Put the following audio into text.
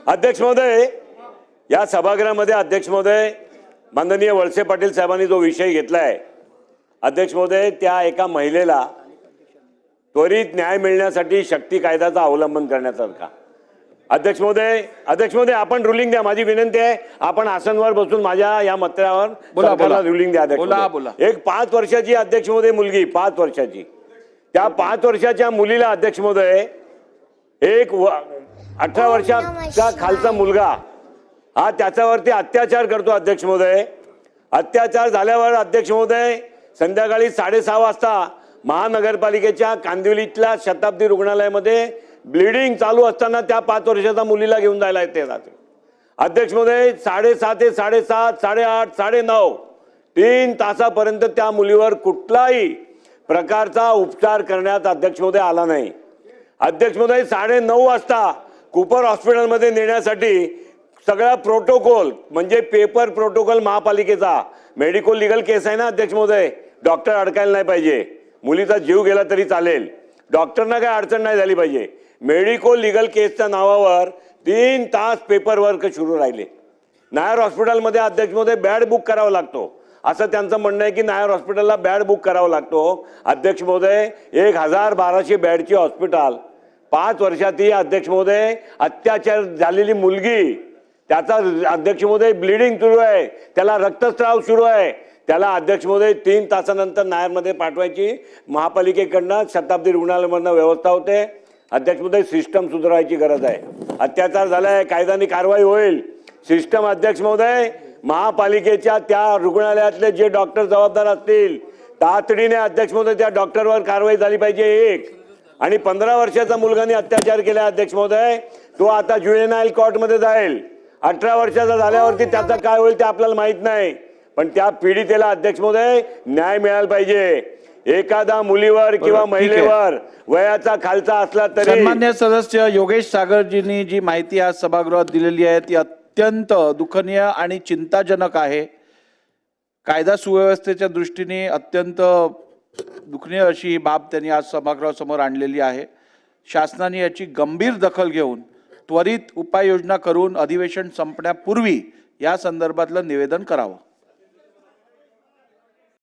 अध्यक्ष महोदय, या सभागृहामध्ये अध्यक्ष महोदय माननीय वळसे पाटील साहेबांनी जो विषय घेतलाय, अध्यक्ष महोदय, त्या एका महिलेला त्वरित न्याय मिळण्यासाठी शक्ती कायद्याचा अवलंबन करण्यासारखा. अध्यक्ष महोदय आपण रुलिंग द्या. माझी विनंती आहे, आपण आसनवर बसून माझ्या या मतावर सरकारला रुलिंग द्या. अध्यक्ष एक 5 वर्षाची अध्यक्ष महोदय मुलगी, 5 वर्षाची, त्या 5 वर्षाच्या मुलीला अध्यक्ष महोदय एक 18 वर्षाचा खालचा मुलगा हा त्याच्यावरती अत्याचार करतो. अध्यक्ष महोदय, अत्याचार झाल्यावर अध्यक्ष महोदय संध्याकाळी 6:30 वाजता महानगरपालिकेच्या कांदिवलीतल्या शताब्दी रुग्णालयामध्ये ब्लिडिंग चालू असताना त्या 5 वर्षाच्या मुलीला घेऊन जायला येते जाते. अध्यक्ष महोदय 6:30 ते 7:30, 8:30, 9:30 3 तासापर्यंत त्या मुलीवर कुठलाही प्रकारचा उपचार करण्यात अध्यक्ष महोदय आला नाही. अध्यक्ष महोदय 9:30 वाजता कूपर हॉस्पिटलमध्ये नेण्यासाठी सगळा प्रोटोकॉल म्हणजे पेपर प्रोटोकॉल महापालिकेचा, मेडिकल लिगल केस आहे ना अध्यक्ष महोदय, डॉक्टर अडकायला नाही पाहिजे, मुलीचा जीव गेला तरी चालेल, डॉक्टरना काय अडचण नाही झाली पाहिजे. मेडिकल लिगल केसच्या नावावर 3 तास पेपर वर्क सुरू राहिले. नायर हॉस्पिटलमध्ये अध्यक्ष महोदय बेड बुक करावा लागतो असं त्यांचं म्हणणं आहे की नायर हॉस्पिटलला बेड बुक करावा लागतो. अध्यक्ष महोदय 1200 बेडची हॉस्पिटल, 5 वर्षाची अध्यक्ष महोदय अत्याचार झालेली मुलगी, त्याचा अध्यक्ष महोदय ब्लिडिंग सुरू आहे, त्याला रक्तस्राव सुरू आहे, त्याला अध्यक्ष महोदय 3 तासानंतर नायरमध्ये पाठवायची महापालिकेकडनं शताब्दी रुग्णालयामधनं व्यवस्था होते. अध्यक्ष महोदय सिस्टम सुधारायची गरज आहे. अत्याचार झालाय, कायद्याने कारवाई होईल. सिस्टम अध्यक्ष महोदय महापालिकेच्या त्या रुग्णालयातले जे डॉक्टर जबाबदार असतील तातडीने अध्यक्ष महोदय त्या डॉक्टरवर कारवाई झाली पाहिजे. एक आणि 15 वर्षाचा मुलगाने अत्याचार केला अध्यक्ष महोदय, तो आता ज्युएनाइल कोर्टमध्ये जाईल. 18 वर्षाचा झाल्यावरती त्याचा काय होईल ते आपल्याला माहित नाही, पण त्या पीडितेला अध्यक्ष महोदय न्याय मिळाला पाहिजे. एखादा मुलीवर किंवा महिलेवर वयाचा खालचा असला तरी. सन्मान्य सदस्य योगेश सागरजींनी जी माहिती आज सभागृहात दिलेली आहे ती अत्यंत दुःखनीय आणि चिंताजनक आहे. कायदा सुव्यवस्थेच्या दृष्टीने अत्यंत दुःखनीय अशी ही बाब त्यांनी आज सभागृहासमोर आणलेली आहे. शासनाने याची गंभीर दखल घेऊन त्वरित उपाययोजना करून अधिवेशन संपण्यापूर्वी या संदर्भातलं निवेदन करावं.